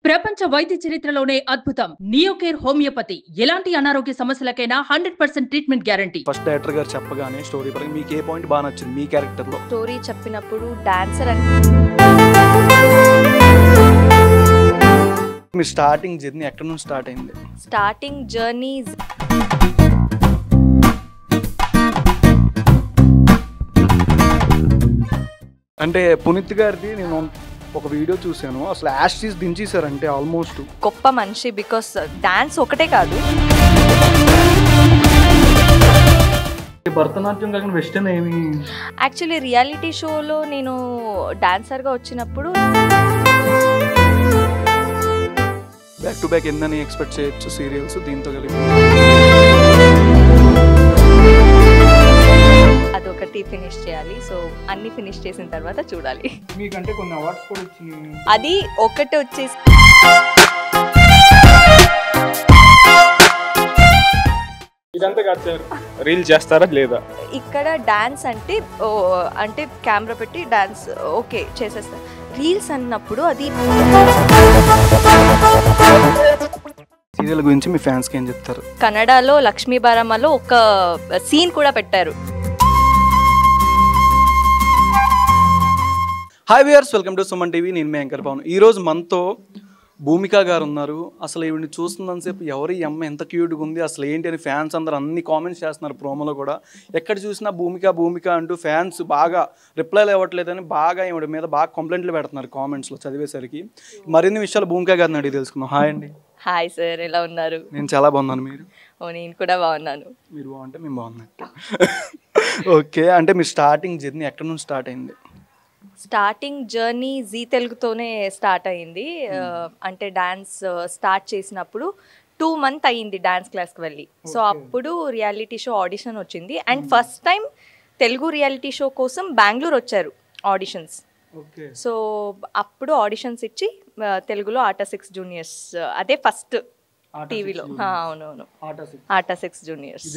ప్రపంచ వైద్య చరిత్రలోనే అద్భుతం నియోకేర్ హోమియోపతి. ఎలాంటి అనారోగ్య సమస్యలకైనా 100% ట్రీట్మెంట్ గ్యారంటీ. ఫస్ట్ డైరెక్టర్ గారు చెప్పగానే స్టోరీ పరంగా మీకు ఏ పాయింట్ బాగా నచ్చింది మీ క్యారెక్టర్ లో? స్టోరీ చెప్పినప్పుడు డాన్సర్ అని మీ స్టార్టింగ్ జర్నీ ఎక్కడ నుంచి స్టార్ట్ అయింది? స్టార్టింగ్ జర్నీ అంటే పునీత్ గారిది నేను ఒక వీడియో చూసాను, అసలు యాష్ దించేశారంటే ఆల్మోస్ట్. గొప్ప మనిషి బికాస్ డాన్స్ ఒకటే కాదు, భరతనాట్యం కాకుండా వెస్టర్న్ ఏమి. యాక్చువల్లీ రియాలిటీ షోలో నేను డాన్సర్గా వచ్చినప్పుడు బ్యాక్ టు బ్యాక్ ఎన్నని ఎక్స్పెక్ట్ చేయొచ్చు సీరియల్స్ దీంతో కలిపి? అదొకటి ఫినిష్ చేయాలి. సో అన్ని ఫినిష్ చేసిన తర్వాత చూడాలి. మీకంటే కొన్ని అవార్డ్స్ కూడా వచ్చినాయి. అది ఒకటి వచ్చేసి ఇదంతా కాదు సార్, రీల్ చేస్తారా లేదా? ఇక్కడ డాన్స్ అంటే కెమెరా పెట్టి డాన్స్ ఓకే చేసేస్తారు. రీల్స్ అన్నప్పుడు అది సీరియల్ గురించి మీ ఫ్యాన్స్ కి ఏం చెప్తారు? కన్నడలో లక్ష్మీ బారమ్మలో ఒక సీన్ కూడా పెట్టారు. Hi viewers, welcome to Suman TV. నేను మీ యాంకర్ పవన్. ఈరోజు మనతో భూమిక గారు ఉన్నారు. అసలు ఈవిని చూస్తున్నంతసేపు ఎవరు ఈ అమ్మ ఎంత క్యూట్గా ఉంది, అసలు ఏంటి అని ఫ్యాన్స్ అందరూ అన్ని కామెంట్స్ చేస్తున్నారు. ప్రోమోలో కూడా ఎక్కడ చూసినా భూమిక భూమిక అంటూ ఫ్యాన్స్ బాగా రిప్లైలు ఇవ్వట్లేదని బాగా ఈవిడ మీద బాగా కంప్లైంట్లు పెడుతున్నారు కామెంట్స్లో చదివేసరికి. మరిన్ని విషయాలు భూమిక గారిని అడిగి తెలుసుకుందాం. హాయ్ అండి. హాయ్ సార్, ఎలా ఉన్నారు? నేను చాలా బాగున్నాను. మీరు? నేను కూడా బాగున్నాను. మీరు బాగుంటే మేము బాగున్నట్టు. ఓకే, అంటే మీ స్టార్టింగ్ జర్నీ ఎక్కడ నుంచి స్టార్ట్ అయింది? స్టార్టింగ్ జర్నీ జీ తెలుగుతోనే స్టార్ట్ అయింది. అంటే డాన్స్ స్టార్ట్ చేసినప్పుడు 2 months అయ్యింది డాన్స్ క్లాస్కి వెళ్ళి. సో అప్పుడు రియాలిటీ షో ఆడిషన్ వచ్చింది. And first time Telugu reality show కోసం బెంగళూరు వచ్చారు ఆడిషన్స్. సో అప్పుడు ఆడిషన్స్ ఇచ్చి తెలుగులో ఆటా 6 జూనియర్స్, అదే ఫస్ట్ టీవీలో. అవునవును, ఆటా 6 జూనియర్స్.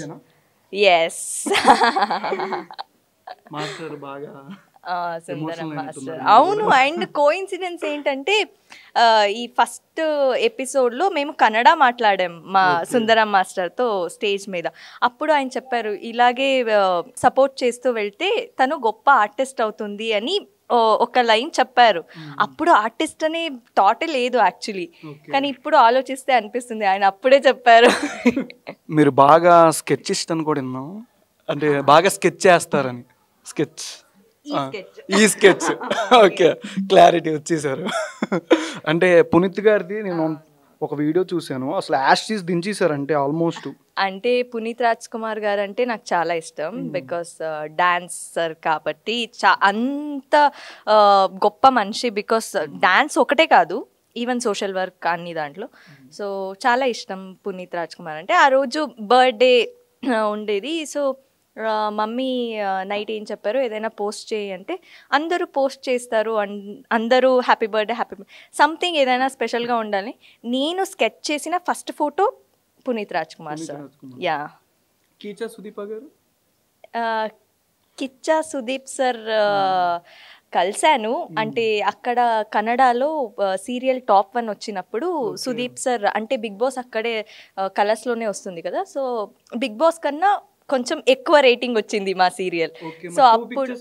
ఎస్, మాస్టర్ బాగా సుందరం మాస్టర్. అవును. అండ్ కోఇన్సిడెన్స్ ఏంటంటే ఈ ఫస్ట్ ఎపిసోడ్లో మేము కన్నడ మాట్లాడాం మా సుందరం మాస్టర్తో స్టేజ్ మీద. అప్పుడు ఆయన చెప్పారు, ఇలాగే సపోర్ట్ చేస్తూ వెళ్తే తను గొప్ప ఆర్టిస్ట్ అవుతుంది అని ఒక లైన్ చెప్పారు. అప్పుడు ఆర్టిస్ట్ అనే థాటే లేదు యాక్చువల్లీ, కానీ ఇప్పుడు ఆలోచిస్తే అనిపిస్తుంది ఆయన అప్పుడే చెప్పారు. మీరు బాగా స్కెచ్ అని కూడా విన్నాం, అంటే బాగా స్కెచ్ చేస్తారని. స్కెచ్ ఈ స్కెచ్ ఓకే, క్లారిటీ వచ్చేసారు. అంటే పునీత్ గారిది నేను ఒక వీడియో చూసాను, అసలు యాష్ దించేశారంటే ఆల్మోస్ట్. అంటే పునీత్ రాజ్ కుమార్ గారు అంటే నాకు చాలా ఇష్టం బికాస్ డాన్సర్ కాబట్టి. అంత గొప్ప మనిషి బికాస్ డాన్స్ ఒకటే కాదు, ఈవెన్ సోషల్ వర్క్ అన్ని దాంట్లో. సో చాలా ఇష్టం పునీత్ రాజ్ కుమార్ అంటే. ఆ రోజు బర్త్డే ఉండేది. సో మమ్మీ నైట్ ఏం చెప్పారు, ఏదైనా పోస్ట్ చేయి అంటే అందరూ పోస్ట్ చేస్తారు, అందరూ హ్యాపీ బర్త్డే సంథింగ్ ఏదైనా స్పెషల్గా ఉండాలి. నేను స్కెచ్ చేసిన first photo Puneeth Raj Kumar sir. Yeah, Kichcha Sudeep గారు. కిచ్చా సుదీప్ సార్ కలిశాను. అంటే అక్కడ కన్నడలో సీరియల్ టాప్ 1 వచ్చినప్పుడు సుదీప్ సార్ అంటే బిగ్ బాస్ అక్కడే కలర్స్లోనే వస్తుంది కదా. సో బిగ్ బాస్ కన్నా కొంచెం ఎక్కువ రేటింగ్ వచ్చింది మా సీరియల్. సో అప్పుడు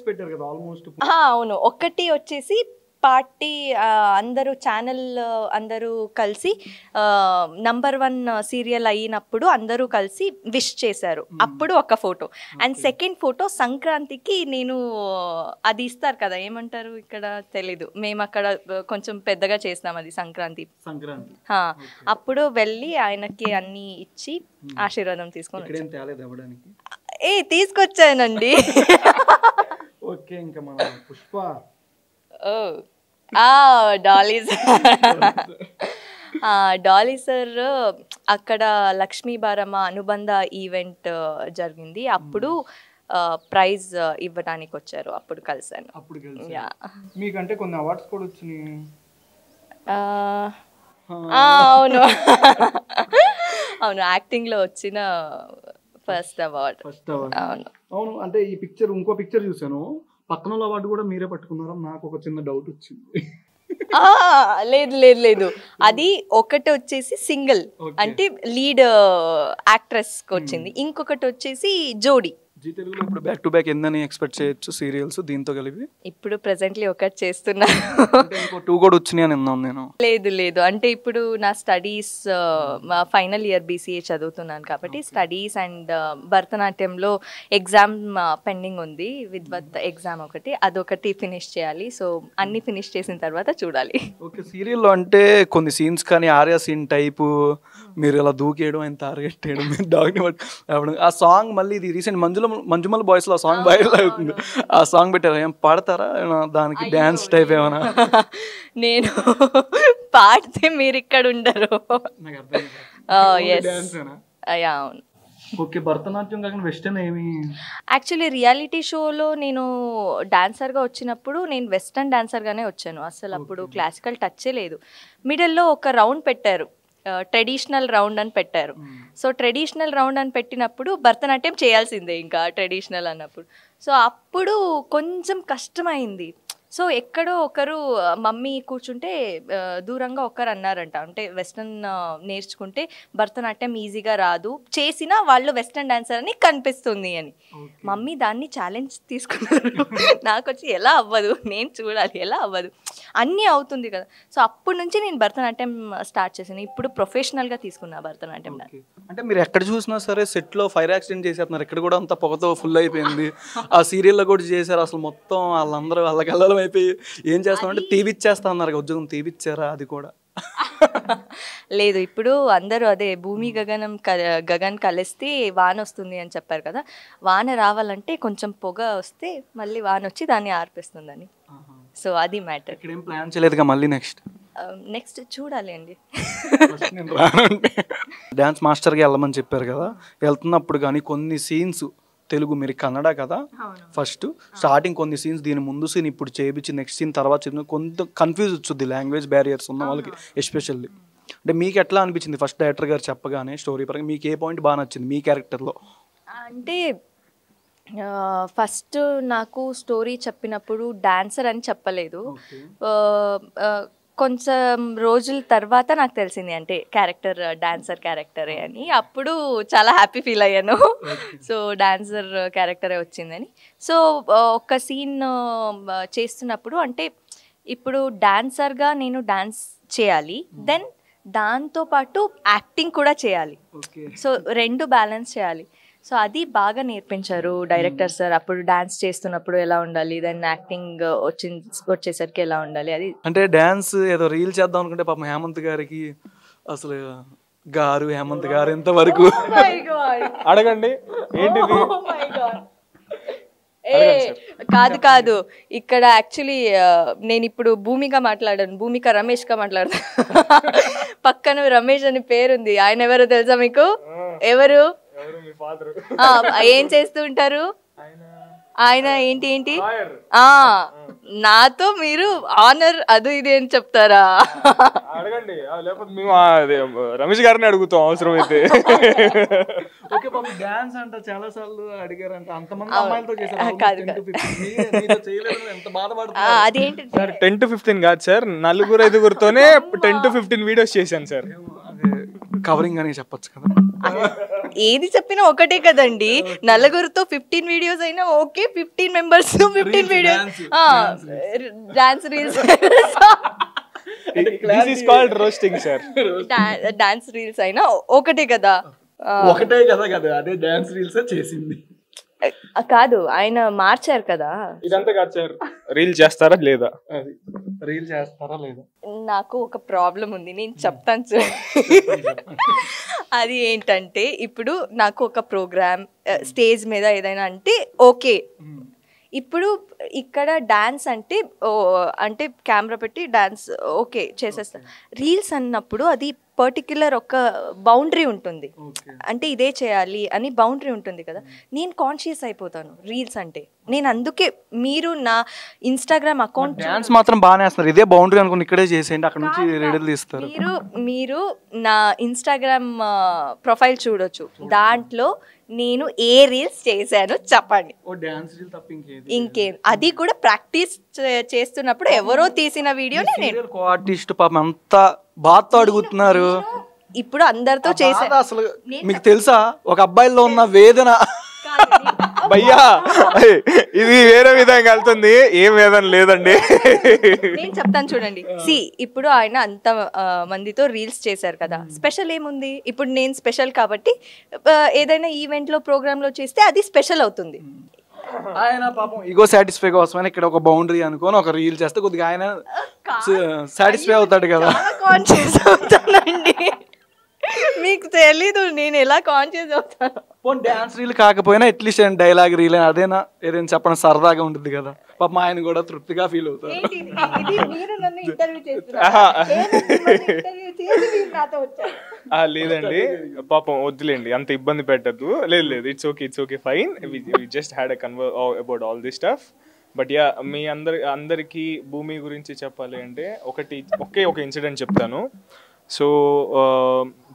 అవును, ఒకటి వచ్చేసి పార్టీ అందరూ ఛానల్ అందరూ కలిసి #1 సీరియల్ అయినప్పుడు అందరూ కలిసి విష్ చేశారు. అప్పుడు ఒక ఫోటో. అండ్ సెకండ్ ఫోటో సంక్రాంతికి నేను అది ఇస్తారు కదా, ఏమంటారు ఇక్కడ తెలీదు, మేము అక్కడ కొంచెం పెద్దగా చేస్తాం అది సంక్రాంతి. అప్పుడు వెళ్ళి ఆయనకి అన్ని ఇచ్చి ఆశీర్వాదం తీసుకొని తీసుకొచ్చానండి. ఓకే, ఇంకా మన పుష్ప. డాలీ సార్ అక్కడ లక్ష్మీ బారమ్మ అనుబంధ ఈవెంట్ జరిగింది. అప్పుడు ప్రైజ్ ఇవ్వడానికి వచ్చారు. అప్పుడు కలిసాను. మీకంటే కొన్ని అవార్డ్స్ కూడా వచ్చినాయి. అవును అవును, యాక్టింగ్ లో వచ్చిన ఫస్ట్ అవార్డ్. అవును, అంటే ఈ పిక్చర్ ఇంకో పిక్చర్ చూసాను, పక్కన అవార్డు కూడా మీరే పట్టుకున్నారా? నాకు ఒక చిన్న డౌట్ వచ్చింది. లేదు లేదు లేదు, అది ఒకటి వచ్చేసి సింగిల్ అంటే లీడ్ యాక్ట్రెస్ కి వచ్చింది, ఇంకొకటి వచ్చేసి జోడీ. జీ తెలుగులో ఇప్పుడు బ్యాక్ టు బ్యాక్ ఎన్ని ఎక్స్పెక్ట్ చేయొచ్చు సీరియల్స్ దీంతో కలిపి? ఇప్పుడు ప్రెసెంట్లీ ఒకటి చేస్తున్నాను. ఇంకో 2 కూడా వచ్చినాయి అని విన్నాను నేను. లేదు లేదు, అంటే ఇప్పుడు నా స్టడీస్ ఫైనల్ ఇయర్ BCA చదువుతున్నాను కాబట్టి స్టడీస్ అండ్ భరతనాట్యంలో ఎగ్జామ్ పెండింగ్ ఉంది, విద్వత్ ఎగ్జామ్ ఒకటి, అదొకటి ఫినిష్ చేయాలి. సో అన్ని ఫినిష్ చేసిన తర్వాత చూడాలి. ఓకే, సీరియల్లో అంటే కొన్ని సీన్స్ కానీ ఆర్యా సీన్ టైపు మీరు ఇలా దూకేయడం ఆయన టార్గెట్ చేయడం మీరు డాగ్ని పట్టుకోవడం, ఆ సాంగ్ మళ్ళీ ఇది రీసెంట్ మంజుమల్ బాయ్స్ లో ఆ సాంగ్ వైరల్ అవుతుంది, ఆ సాంగ్ పెట్టారు, ఏం పాడతారా దానికి డాన్స్ టైప్ ఏమైనా? నేను పాడితే మీరు ఇక్కడ ఉండరు. అవును. ఓకే, భరతనాట్యం కాకుండా వెస్టర్న్ ఏమి? యాక్చువల్లీ రియాలిటీ షోలో నేను డాన్సర్గా వచ్చినప్పుడు నేను వెస్టర్న్ డాన్సర్గానే వచ్చాను, అసలు అప్పుడు క్లాసికల్ టచ్చే లేదు. మిడిల్లో ఒక రౌండ్ పెట్టారు, ట్రెడిషనల్ రౌండ్ అని పెట్టారు. సో ట్రెడిషనల్ రౌండ్ అని పెట్టినప్పుడు భరతనాట్యం చేయాల్సిందే ఇంకా ట్రెడిషనల్ అన్నప్పుడు. సో అప్పుడు కొంచెం కష్టమైంది. సో ఎక్కడో ఒకరు మమ్మీ కూర్చుంటే దూరంగా ఒకరు అన్నారంట, అంటే వెస్ట్రన్ నేర్చుకుంటే భరతనాట్యం ఈజీగా రాదు, చేసినా వాళ్ళు వెస్ట్రన్ డాన్సర్ అని కనిపిస్తుంది అని. మమ్మీ దాన్ని ఛాలెంజ్ తీసుకున్నారు. నాకు వచ్చి ఎలా అవ్వదు, నేను చూడాలి ఎలా అవ్వదు, అన్నీ అవుతుంది కదా. సో అప్పటి నుంచి నేను భరతనాట్యం స్టార్ట్ చేశాను, ఇప్పుడు ప్రొఫెషనల్గా తీసుకున్నా భరతనాట్యం డాన్స్. అంటే మీరు ఎక్కడ చూసినా సరే సెట్లో ఫైర్ యాక్సిడెంట్ చేసేస్తున్నారు, ఎక్కడ కూడా అంతా పొగతో ఫుల్ అయిపోయింది. ఆ సీరియల్లో కూడా చేశారు, అసలు మొత్తం వాళ్ళందరూ వాళ్ళకెళ్ళడం అయిపోయి ఏం చేస్తామంటే తీపిచ్చేస్తా అన్నారు, ఉద్యోగం తీపిచ్చారా? అది కూడా లేదు, ఇప్పుడు అందరూ అదే భూమి గగన్ కలిస్తే వాన వస్తుంది అని చెప్పారు కదా, వాన రావాలంటే కొంచెం పొగ వస్తే మళ్ళీ వాన వచ్చి దాన్ని ఆర్పేస్తుందని. సో అది మ్యాటర్. ఇక్కడ ఏం ప్లాన్ చేయలేదుగా మళ్ళీ నెక్స్ట్ చూడాలి అండి. డ్యాన్స్ మాస్టర్గా వెళ్ళమని చెప్పారు కదా, వెళ్తున్నప్పుడు కానీ కొన్ని సీన్స్ తెలుగు, మీరు కన్నడ కదా ఫస్ట్ స్టార్టింగ్ కొన్ని సీన్స్, దీని ముందు సీన్ ఇప్పుడు చేయించి నెక్స్ట్ సీన్ తర్వాత చెప్పిన కొంత కన్ఫ్యూజ్ వచ్చుద్ది, లాంగ్వేజ్ బ్యారియర్స్ ఉన్న వాళ్ళకి ఎస్పెషల్లీ. అంటే మీకు ఎట్లా అనిపించింది ఫస్ట్ డైరెక్టర్ గారు చెప్పగానే స్టోరీ పరంగా మీకు ఏ పాయింట్ బాగా నచ్చింది మీ క్యారెక్టర్లో? అంటే ఫస్ట్ నాకు స్టోరీ చెప్పినప్పుడు డాన్సర్ అని చెప్పలేదు, కొంచెం రోజుల తర్వాత నాకు తెలిసింది అంటే క్యారెక్టర్ డాన్సర్ క్యారెక్టరే అని. అప్పుడు చాలా హ్యాపీ ఫీల్ అయ్యాను, సో డాన్సర్ క్యారెక్టరే వచ్చిందని. సో ఒక సీన్ చేస్తున్నప్పుడు అంటే ఇప్పుడు డాన్సర్గా నేను డాన్స్ చేయాలి, దెన్ దాంతోపాటు యాక్టింగ్ కూడా చేయాలి, సో రెండు బ్యాలెన్స్ చేయాలి. సో అది బాగా నేర్పించారు డైరెక్టర్ సార్. అప్పుడు డాన్స్ చేస్తున్నప్పుడు ఎలా ఉండాలి, దాన్ని యాక్టింగ్ వచ్చేసరికి ఎలా ఉండాలి. అది అంటే డాన్స్ ఏదో రీల్ చేద్దాం అనుకుంటే పాపం హేమంత్ గారికి అసలు హేమంత్ గారు ఎంతవరకు అడగండి ఏంటిది? కాదు ఇక్కడ యాక్చువల్లీ నేను ఇప్పుడు భూమిగా మాట్లాడాను, భూమిక రమేష్గా మాట్లాడతాను. పక్కన రమేష్ అని పేరుంది, ఆయన ఎవరో తెలుసా మీకు? ఎవరు? ఏం చేస్తూ ఉంటారు ఆయన? ఏంటి నాతో మీరు ఆనర్ అది ఇది అని చెప్తారా? అడగండి, లేకపోతే మేము రమేష్ గారిని అడుగుతాం అవసరం అయితే. డాన్స్ అంట చాలా సార్లు అడిగారంట, అంతమంది అమ్మాయిలతో చేశారు, అదేంటి సార్ 10 to 15 కాదు సార్, 4-5తోనే 10 to 15 వీడియోస్ చేశాను సార్. కవరింగ్ అని చెప్పొచ్చు కదా, ఏది చెప్పినా ఒకటే కదండి. 4తో 15 వీడియోస్ అయినా okay, 15 members 15 videos dance reels, this is called roasting sir. Dance reels అయినా ఒకటే కదా, కదా అదే డాన్స్ రీల్స్ చేసింది కాదు, ఆయన మార్చారు కదా. ఇదంతా కాదు సార్, రీల్ చేస్తారా లేదా? రీల్ చేస్తారా లేదా? నాకు ఒక ప్రాబ్లం ఉంది, నేను చెప్తాను. అది ఏంటంటే ఇప్పుడు నాకు ఒక ప్రోగ్రామ్ స్టేజ్ మీద ఏదైనా అంటే ఓకే, ఇప్పుడు ఇక్కడ డాన్స్ అంటే అంటే కెమెరా పెట్టి డాన్స్ ఓకే చేసేస్తా. రీల్స్ అన్నప్పుడు అది పర్టిక్యులర్ ఒక బౌండరీ ఉంటుంది, అంటే ఇదే చేయాలి అని బౌండరీ ఉంటుంది కదా. నేను కాన్షియస్ అయిపోతాను రీల్స్ అంటే, నేను అందుకే మీరు నా ఇన్స్టాగ్రామ్ అకౌంట్ డాన్స్ మాత్రం బాగానే వేస్తున్నారు, ఇదే బౌండరీ అనుకుని ఇక్కడే చేసేయండి, అక్కడ నుంచి రీల్ తీస్తారు. మీరు నా ఇన్స్టాగ్రామ్ ప్రొఫైల్ చూడొచ్చు, దాంట్లో నేను ఏ రీల్స్ చేశాను చెప్పండి. ఓ డాన్స్ రీల్ తప్ప ఇంకేది? ఇంకేం, అది కూడా ప్రాక్టీస్ చేస్తున్నప్పుడు ఎవరో తీసిన వీడియోని నేను ఆర్టిస్ట్ పాపం అంతా బాధతో అడుగుతున్నారు. ఇప్పుడు అందరితో చేశాను. అసలు మీకు తెలుసా ఒక అబ్బాయిలో ఉన్న వేదన? భయ్యా ఇది వేరే విధంగా వెళ్తుంది, ఏం వేదన లేదండి. నేను చెప్తాను చూడండి. ఇప్పుడు ఆయన అంత మందితో రీల్స్ చేశారు కదా, స్పెషల్ ఏముంది? ఇప్పుడు నేను స్పెషల్ కాబట్టి ఏదైనా ఈవెంట్ లో ప్రోగ్రామ్ లో చేస్తే అది స్పెషల్ అవుతుంది. ఆయన పాపం ఇగో సాటిస్ఫై కోసమని ఇక్కడ ఒక బౌండరీ అనుకోని ఒక రీల్ చేస్తే కొద్దిగా ఆయన సాటిస్ఫై అవుతాడు కదా. కాన్షియస్ అవుతానండి, మీకు తెలీదు నేను ఎలా కాన్షియస్ అవుతాను. పోనీ డాన్స్ రీల్ కాకపోయినా అట్లీస్ట్ డైలాగ్ రీల్ అదేనా ఏదైనా చెప్పడం సరదాగా ఉంటుంది కదా. పాపం ఆయన కూడా తృప్తిగా ఫీల్ అవుతారు. లేదండి పాపం వద్దులేండి, అంత ఇబ్బంది పెట్టద్దు. లేదు it's okay fine. We just had a convo about all this stuff. But yeah, మీ అందరికీ భూమి గురించి చెప్పాలి అంటే ఒక ఇన్సిడెంట్ చెప్తాను. సో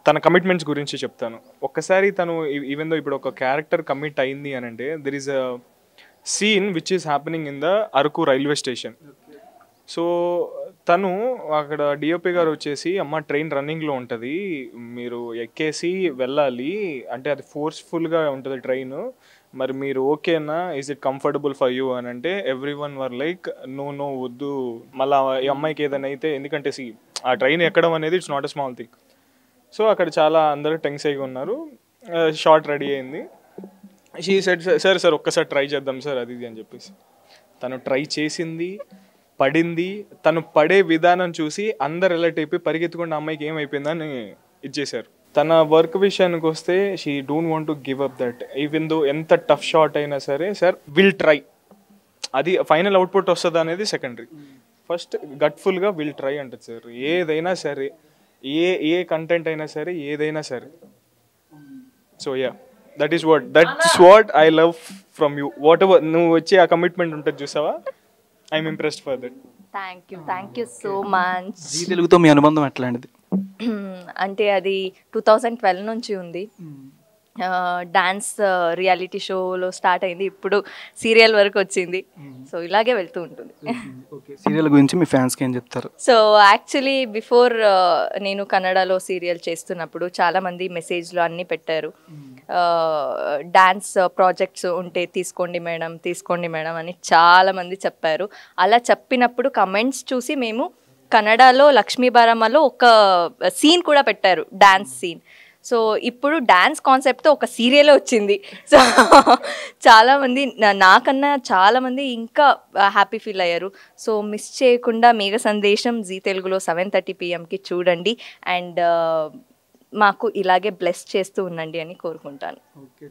తన కమిట్మెంట్స్ గురించి చెప్తాను. ఒక్కసారి తను ఈవెన్ దో ఇప్పుడు ఒక క్యారెక్టర్ కమిట్ అయింది అని అంటే there is a scene which is happening in the Araku railway station. So తను అక్కడ డిఓపి గారు వచ్చేసి, అమ్మ ట్రైన్ రన్నింగ్లో ఉంటుంది, మీరు ఎక్కేసి వెళ్ళాలి అంటే అది ఫోర్స్ఫుల్గా ఉంటుంది ట్రైన్, మరి మీరు ఓకేనా, is it comfortable for you అని అంటే everyone were like no వద్దు, మళ్ళీ ఈ అమ్మాయికి ఏదైనా అయితే, ఎందుకంటే ఆ ట్రైన్ ఎక్కడం అనేది it's not a small thing. So అక్కడ చాలా అందరూ టెన్స్గా ఉన్నారు. షార్ట్ రెడీ అయింది. షీ సెడ్ సార్ ఒక్కసారి ట్రై చేద్దాం సార్ అది ఇది అని చెప్పేసి తను ట్రై చేసింది, పడింది. తను పడే విధానం చూసి అందరు ఎలర్ట్ అయిపోయి పరిగెత్తుకుంటే అమ్మాయికి ఏమైపోయిందని ఇచ్చేసారు. తన వర్క్ విషయానికి వస్తే she don't want to give up that. Even though ఎంత టఫ్ షాట్ అయినా సరే, సార్ విల్ ట్రై, అది ఫైనల్ అవుట్పుట్ వస్తుంది అనేది సెకండరీ. ఫస్ట్ గట్ఫుల్గా విల్ ట్రై అంటది సార్. ఏదైనా సరే, ఏ కంటెంట్ అయినా సరే, ఏదైనా సరే. So yeah, that's what I love from you. Whatever నువ్వు వచ్చి ఆ కమిట్మెంట్ ఉంటుంది చూసావా, I'm impressed for that. Thank you so much. Zee తెలుగుతో మీ అనుబంధం ఎట్లాంటిది? అంటే అది 2012 నుంచి ఉంది. డాన్స్ రియాలిటీ షోలో స్టార్ట్ అయింది, ఇప్పుడు సీరియల్ వరకు వచ్చింది. సో ఇలాగే వెళ్తూ ఉంటుంది. సీరియల్ గురించి మీ ఫ్యాన్స్కి ఏం చెప్తారు? సో యాక్చువల్లీ బిఫోర్ నేను కన్నడలో సీరియల్ చేస్తున్నప్పుడు చాలామంది మెసేజ్లో అన్నీ పెట్టారు, డాన్స్ ప్రాజెక్ట్స్ ఉంటే తీసుకోండి మేడం అని చాలామంది చెప్పారు. అలా చెప్పినప్పుడు కమెంట్స్ చూసి మేము కన్నడలో లక్ష్మీబారమ్మలో ఒక సీన్ కూడా పెట్టారు, డాన్స్ సీన్. సో ఇప్పుడు డాన్స్ కాన్సెప్ట్తో ఒక సీరియల్ వచ్చింది. సో చాలామంది నాకన్నా చాలామంది ఇంకా హ్యాపీ ఫీల్ అయ్యారు. సో మిస్ చేయకుండా మేఘ సందేశం జీ తెలుగులో 7:30 PM చూడండి. అండ్ మాకు ఇలాగే బ్లెస్ చేస్తూ ఉండండి అని కోరుకుంటాను. Okay,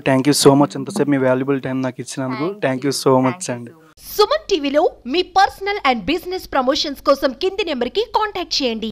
thank you so much. ఎంతసేపు మీ వాల్యుబుల్ టైం నాకు ఇచ్చినందుకు థ్యాంక్ యూ సో మచ్ అండి. సుమన్ టీవీలో మీ పర్సనల్ అండ్ బిజినెస్ ప్రమోషన్స్ కోసం కింది నెంబర్కి కాంటాక్ట్ చేయండి.